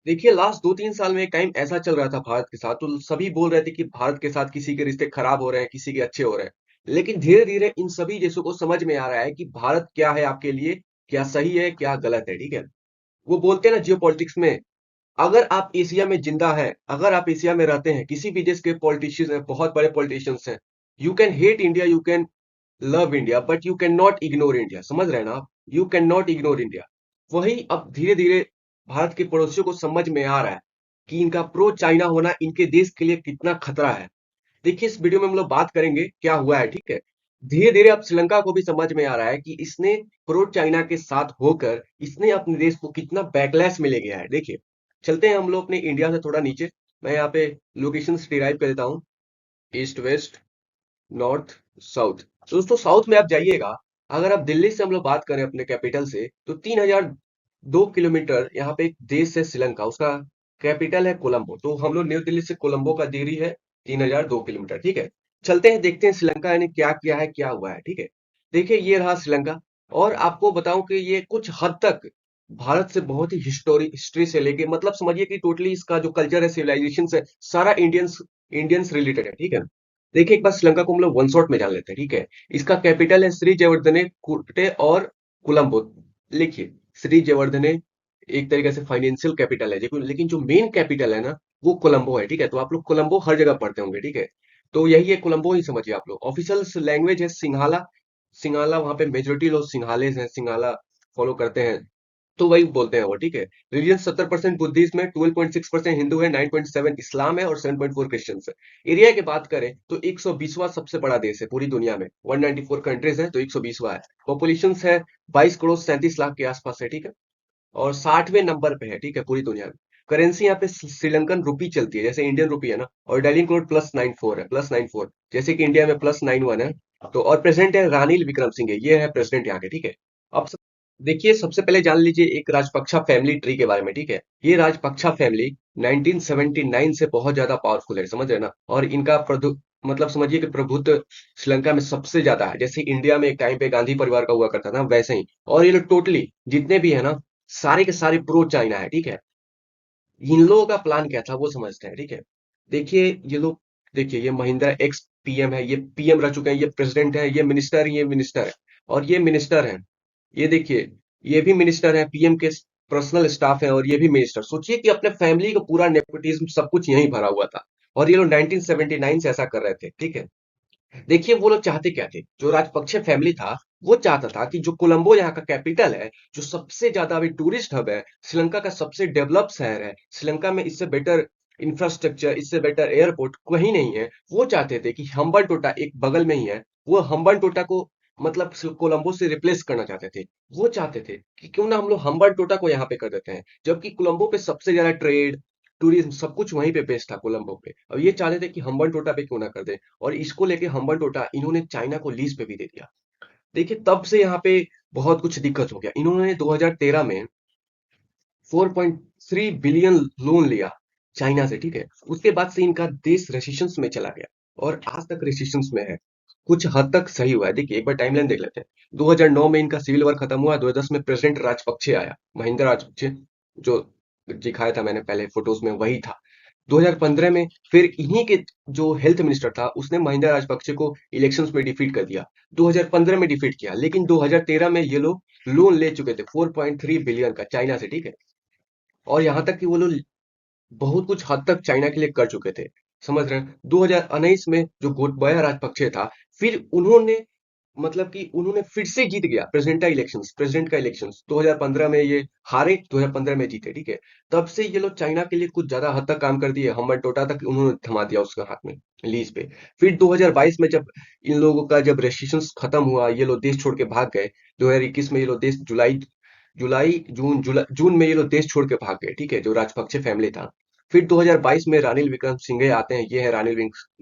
देखिए लास्ट 2-3 साल में एक टाइम ऐसा चल रहा था भारत के साथ, तो सभी बोल रहे थे कि भारत के साथ किसी के रिश्ते खराब हो रहे हैं, किसी के अच्छे हो रहे हैं। लेकिन धीरे धीरे इन सभी देशों को समझ में आ रहा है कि भारत क्या है आपके लिए, क्या सही है क्या गलत है, ठीक है। वो बोलते हैं ना जियो पॉलिटिक्स में, अगर आप एशिया में जिंदा हैं, अगर आप एशिया में रहते हैं, किसी भी देश के पॉलिटिशियंस हैं, बहुत बड़े पॉलिटिशियंस हैं, you can hate India, you can love India, but you can not ignore India. समझ रहे हैं ना आप? You can not ignore India. वही अब धीरे धीरे भारत के पड़ोसियों को समझ में आ रहा है कि इनका प्रो चाइना होना इनके देश के लिए कितना खतरा है। देखिए इस वीडियो में हम लोग बात करेंगे क्या हुआ है, ठीक है। धीरे धीरे अब श्रीलंका को भी समझ में आ रहा है कि इसने प्रो चाइना के साथ होकर इसने अपने देश को कितना बैकलैश मिले गया है। देखिए चलते हैं हम लोग अपने इंडिया से थोड़ा नीचे। मैं यहाँ पे लोकेशन डिराइव कर देता हूँ, ईस्ट वेस्ट नॉर्थ साउथ। तो दोस्तों साउथ में आप जाइएगा, अगर आप दिल्ली से हम लोग बात करें अपने कैपिटल से, तो 3002 किलोमीटर यहाँ पे एक देश है श्रीलंका, उसका कैपिटल है कोलंबो। तो हम लोग न्यू दिल्ली से कोलंबो का दूरी है 3002 किलोमीटर, ठीक है। चलते हैं देखते हैं श्रीलंका ने क्या किया है क्या हुआ है, ठीक है। देखिए ये रहा श्रीलंका। और आपको बताऊं कि ये कुछ हद तक भारत से बहुत ही हिस्ट्री से लेके, मतलब समझिए कि टोटली इसका जो कल्चर है, सिविलाइजेशन है, सारा इंडियंस इंडियंस रिलेटेड है, ठीक है। देखिए एक बार श्रीलंका को हम लोग वन शॉट में जान लेते हैं, ठीक है। इसका कैपिटल है श्री जयवर्धने कुटे और कोलंबो। लिखिए श्री जयवर्धने एक तरीके से फाइनेंशियल कैपिटल है, लेकिन जो मेन कैपिटल है ना वो कोलंबो है, ठीक है। तो आप लोग कोलंबो हर जगह पढ़ते होंगे, ठीक है। तो यही है कोलंबो ही समझिए आप लोग। ऑफिशियल लैंग्वेज है सिंहाला। सिंहाला वहां पे मेजोरिटी लोग सिंहाले हैं, सिंहाला फॉलो करते हैं, तो वही बोलते हैं वो, ठीक है। रिलीजन 70% बुद्धिज्म है, 12.6% हिंदू है, 9.7 इस्लाम है और 7.4 क्रिश्चियंस है। एरिया की बात करें तो 120वां सबसे बड़ा देश है पूरी दुनिया में, 194 कंट्रीज है तो 120वां है। पॉपुलेशन है 22 करोड़ 37 लाख के आसपास है, ठीक है। और 60वें नंबर पे है, ठीक है, पूरी दुनिया में। करेंसी यहाँ पे श्रीलंकन रुपी चलती है, जैसे इंडियन रुपी है ना। और डेलिंग कोड +94 है, +94, जैसे कि इंडिया में +91 है। तो और प्रेसिडेंट है रानिल विक्रम सिंघे, ये है प्रेसिडेंट यहाँ के, ठीक है। अब देखिए सबसे पहले जान लीजिए एक राजपक्षा फैमिली ट्री के बारे में, ठीक है। ये राजपक्षा फैमिली 1979 से बहुत ज्यादा पावरफुल है, समझ रहे हैं ना। और इनका मतलब समझिए कि प्रभुत्व श्रीलंका में सबसे ज्यादा है, जैसे इंडिया में एक टाइम पे गांधी परिवार का हुआ करता था वैसे ही। और ये लोग टोटली जितने भी है ना, सारे के सारे प्रो चाइना है, ठीक है। इन लोगों का प्लान क्या था वो समझते हैं, ठीक है। देखिए ये लोग, देखिए ये महिंद्रा एक्स पीएम है, ये पीएम रह चुके हैं, ये प्रेसिडेंट है, ये मिनिस्टर, ये मिनिस्टर है, और ये मिनिस्टर है। ये देखिए ये भी मिनिस्टर है, पीएम के पर्सनल स्टाफ है, और ये भी मिनिस्टर। सोचिए कि अपने फैमिली का पूरा नेपोटिज्म सब कुछ यहीं भरा हुआ था। और ये लोग 1979 से ऐसा कर रहे थे, ठीक है। देखिए वो लोग चाहते क्या थे, जो राजपक्षे फैमिली था वो चाहता था कि जो कोलंबो यहाँ का कैपिटल है, जो सबसे ज्यादा अभी टूरिस्ट हब है, श्रीलंका का सबसे डेवलप शहर है, श्रीलंका में इससे बेटर इंफ्रास्ट्रक्चर, इससे बेटर एयरपोर्ट कहीं नहीं है। वो चाहते थे कि हम्बन टोटा एक बगल में ही है, वो हम्बन टोटा को मतलब कोलंबो से रिप्लेस करना चाहते थे। वो चाहते थे कि क्यों ना हम लोग हम्बन टोटा को यहाँ पे कर देते हैं, जबकि कोलंबो पे सबसे ज्यादा ट्रेड, टूरिज्म सब कुछ वहीं पे बेस्ड था कोलंबो पे। अब ये चाहते थे कि हम्बन टोटा पे क्यों ना कर दे। और इसको लेके हम्बन टोटा इन्होंने चाइना को लीज पे भी दे दिया। देखिए तब से यहाँ पे बहुत कुछ दिक्कत हो गया। इन्होंने 2013 में 4.3 बिलियन लोन लिया चाइना से, ठीक है। उसके बाद से इनका देश रेसिशंस में चला गया, और आज तक रेसिशंस में है। कुछ हद तक सही हुआ है, देखिए एक बार टाइमलाइन देख लेते हैं। 2009 में इनका सिविल वॉर खत्म हुआ, 2010 में प्रेसिडेंट राजपक्षे आया, महिंद्रा राजपक्षे, जो दिखाया था मैंने पहले फोटोज में वही था। 2015 में फिर इन्हीं के जो हेल्थ मिनिस्टर था उसने महिंदा राजपक्षे को इलेक्शंस में डिफीट कर दिया। 2015 में डिफीट किया, लेकिन 2013 में ये लोग लोन ले चुके थे 4.3 बिलियन का चाइना से, ठीक है। और यहाँ तक कि वो लोग बहुत कुछ हद तक चाइना के लिए कर चुके थे, समझ रहे हैं। 2019 में जो गोटबाया राजपक्षे था, फिर उन्होंने मतलब कि उन्होंने फिर से जीत गया प्रेसिडेंट का इलेक्शंस। 2015 में ये हारे, 2015 में जीते, ठीक है। तब से ये लोग चाइना के लिए कुछ ज्यादा हद तक काम कर दिए, हम्बन टोटा तक उन्होंने थमा दिया उसका हाथ में लीज पे। फिर 2022 में जब इन लोगों का जब रेस्ट्रिक्शंस खत्म हुआ, ये लोग देश छोड़ के भाग गए। 2021 में ये लोग देश जुलाई जून में ये लोग देश छोड़ के भाग गए, ठीक है, जो राजपक्षे फैमिली था। फिर 2022 में रानिल विक्रम सिंघे आते हैं, ये है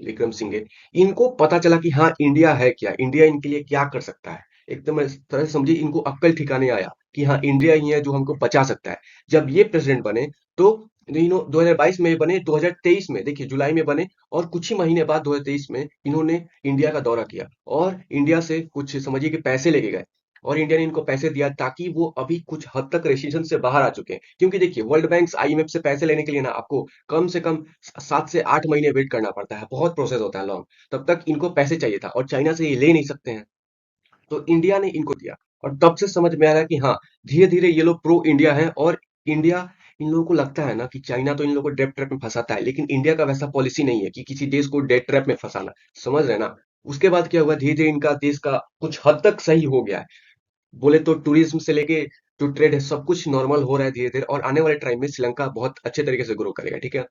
विक्रम सिंघे। इनको पता चला कि हाँ इंडिया है क्या, इंडिया इनके लिए क्या कर सकता है। एकदम इस तरह से समझिए, इनको अक्कल ठिकाने आया कि हाँ इंडिया ही है जो हमको बचा सकता है। जब ये प्रेसिडेंट बने तो 2022 में बने, 2023 में देखिए जुलाई में बने, और कुछ ही महीने बाद 2023 में इन्होंने इंडिया का दौरा किया, और इंडिया से कुछ समझिए कि पैसे लेके गए। और इंडिया ने इनको पैसे दिया ताकि वो अभी कुछ हद तक रेसिशन से बाहर आ चुके हैं। क्योंकि देखिए वर्ल्ड बैंक आईएमएफ से पैसे लेने के लिए ना आपको कम से कम 7 से 8 महीने वेट करना पड़ता है, बहुत प्रोसेस होता है लॉन्ग। तब तक इनको पैसे चाहिए था और चाइना से ये ले नहीं सकते हैं, तो इंडिया ने इनको दिया। और तब से समझ में आ रहा है कि हाँ, धीरे धीरे ये लोग प्रो इंडिया है। और इंडिया, इन लोगों को लगता है ना कि चाइना तो इन लोगों को डेट ट्रैप में फंसाता है, लेकिन इंडिया का वैसा पॉलिसी नहीं है कि किसी देश को डेट ट्रैप में फंसाना। समझ रहे हैं ना? उसके बाद क्या हुआ, धीरे धीरे इनका देश का कुछ हद तक सही हो गया है। बोले तो टूरिज्म से लेके जो ट्रेड है सब कुछ नॉर्मल हो रहा है धीरे धीरे। और आने वाले टाइम में श्रीलंका बहुत अच्छे तरीके से ग्रो करेगा, ठीक है।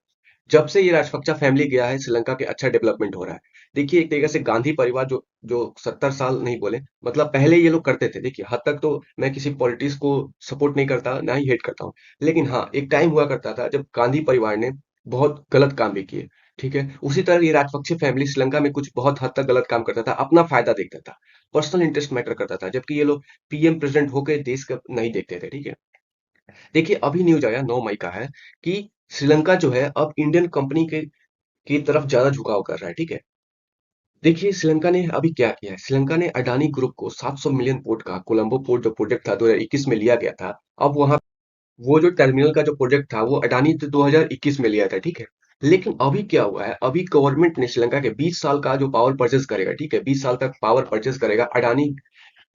जब से ये राजपक्सा फैमिली गया है, श्रीलंका के अच्छा डेवलपमेंट हो रहा है। देखिए एक तरीके से गांधी परिवार जो जो 70 साल नहीं बोले, मतलब पहले ये लोग करते थे। देखिए हद तक तो मैं किसी पॉलिटिक्स को सपोर्ट नहीं करता, ना ही हेट करता हूँ, लेकिन हाँ एक टाइम हुआ करता था जब गांधी परिवार ने बहुत गलत काम भी किए, ठीक है। उसी तरह ये राजपक्षे फैमिली श्रीलंका में कुछ बहुत हद तक गलत काम करता था, अपना फायदा देखता था, पर्सनल इंटरेस्ट मैटर करता था, जबकि ये लोग पीएम प्रेसिडेंट होकर देश का नहीं देखते थे, ठीक है। देखिए अभी न्यूज आया 9 मई का है कि श्रीलंका जो है अब इंडियन कंपनी के की तरफ ज्यादा झुकाव कर रहा है, ठीक है। देखिए श्रीलंका ने अभी क्या किया है, श्रीलंका ने अडानी ग्रुप को 700 मिलियन पोर्ट का कोलंबो पोर्ट जो प्रोजेक्ट था 2021 में लिया गया था। अब वहां वो जो टर्मिनल का जो प्रोजेक्ट था वो अडानी 2021 में लिया था, ठीक है। लेकिन अभी क्या हुआ है, अभी गवर्नमेंट ने श्रीलंका के 20 साल का जो पावर परचेज करेगा, ठीक है, 20 साल तक पावर परचेज करेगा अडानी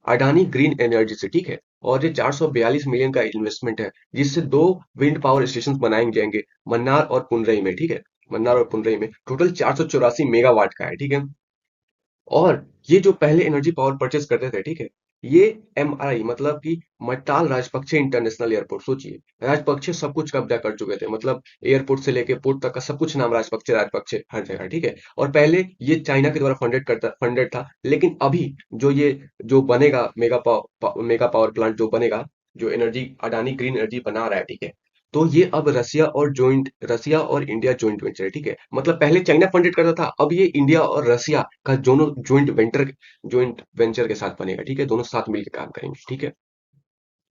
अडानी ग्रीन एनर्जी से, ठीक है। और ये 442 मिलियन का इन्वेस्टमेंट है, जिससे दो विंड पावर स्टेशन बनाए जाएंगे, मन्नार और पुनरई में, ठीक है। मन्नार और पुनरई में टोटल 484 मेगावाट का है, ठीक है। और ये जो पहले एनर्जी पावर परचेज करते थे, ठीक है, ये एमआई मतलब कि मट्टाल राजपक्षे इंटरनेशनल एयरपोर्ट, सोचिए राजपक्षे सब कुछ कब्जा कर चुके थे, मतलब एयरपोर्ट से लेके पोर्ट तक का सब कुछ नाम राजपक्षे राजपक्षे हर जगह, ठीक है। और पहले ये चाइना के द्वारा फंडेड था, लेकिन अभी जो ये जो बनेगा मेगा पावर प्लांट जो बनेगा, जो एनर्जी अडानी ग्रीन एनर्जी बना रहा है, ठीक है, तो ये अब रसिया और इंडिया जॉइंट वेंचर है, ठीक है। मतलब पहले चाइना फंडेड करता था, अब ये इंडिया और रसिया का दोनों जॉइंट वेंचर के साथ बनेगा, ठीक है। दोनों साथ मिलकर काम करेंगे, ठीक है।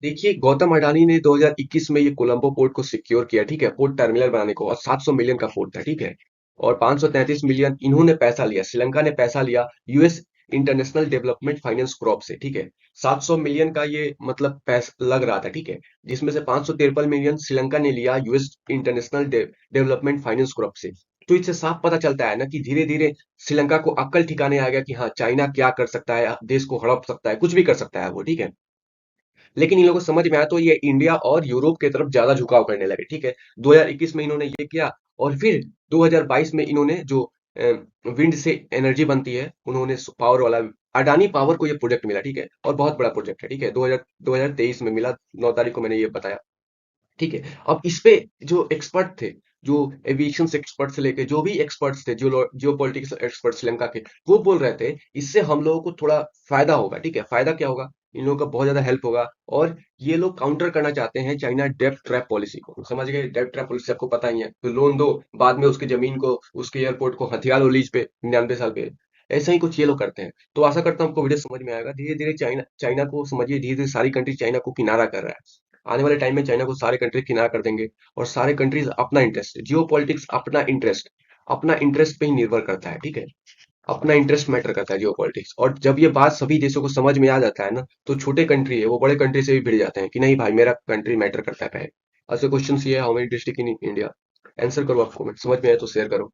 देखिए गौतम अडानी ने 2021 में ये कोलंबो पोर्ट को सिक्योर किया, ठीक है, पोर्ट टर्मिनल बनाने को, और 700 मिलियन का पोर्ट था, ठीक है। और 533 मिलियन इन्होंने पैसा लिया, श्रीलंका ने पैसा लिया US international development finance crop से, ठीक है। 700 मिलियन का ये मतलब पैसा लग रहा था, ठीक है, जिसमें से 553 मिलियन श्रीलंका ने लिया US international development finance crop से। तो इससे साफ पता चलता है ना कि धीरे धीरे श्रीलंका को अक्ल ठिकाने आ गया कि हाँ चाइना क्या कर सकता है, देश को हड़प सकता है, कुछ भी कर सकता है वो, ठीक है। लेकिन इन लोगों को समझ में आया तो ये इंडिया और यूरोप की तरफ ज्यादा झुकाव करने लगे, ठीक है। 2021 में इन्होंने ये किया, और फिर 2022 में इन्होंने जो विंड से एनर्जी बनती है, उन्होंने पावर वाला अडानी पावर को ये प्रोजेक्ट मिला, ठीक है, और बहुत बड़ा प्रोजेक्ट है, ठीक है। 2023 में मिला, 9 तारीख को मैंने ये बताया, ठीक है। अब इस पे जो एक्सपर्ट थे, जो एविएशन एक्सपर्ट से लेके जो भी एक्सपर्ट्स थे, जियो पॉलिटिक्स एक्सपर्ट श्रीलंका के, वो बोल रहे थे इससे हम लोगों को थोड़ा फायदा होगा, ठीक है। फायदा क्या होगा, इन लोगों का बहुत ज्यादा हेल्प होगा। और ये लोग काउंटर करना चाहते हैं चाइना डेब्ट ट्रैप पॉलिसी को, समझ गए। डेब्ट ट्रैप पॉलिसी आपको पता ही है, तो लोन दो, बाद में उसकी जमीन को, उसके एयरपोर्ट को हथियार लो लीज पे 99 साल पे। ऐसा ही कुछ ये लोग करते हैं। तो आशा करता हूँ आपको वीडियो समझ में आएगा। धीरे धीरे चाइना चाइना को समझिए, धीरे धीरे सारी कंट्री चाइना को किनारा कर रहा है। आने वाले टाइम में चाइना को सारे कंट्री किनारा कर देंगे। और सारे कंट्रीज अपना इंटरेस्ट, जियो पॉलिटिक्स अपना इंटरेस्ट पे ही निर्भर करता है, ठीक है। अपना इंटरेस्ट मैटर करता है जियो पॉलिटिक्स। और जब ये बात सभी देशों को समझ में आ जाता है ना, तो छोटे कंट्री है वो बड़े कंट्री से भी भिड़ जाते हैं कि नहीं भाई मेरा कंट्री मैटर करता है पहले। ऐसे क्वेश्चन ये है, how many district in India. Answer करो, आपको समझ में आए तो शेयर करो।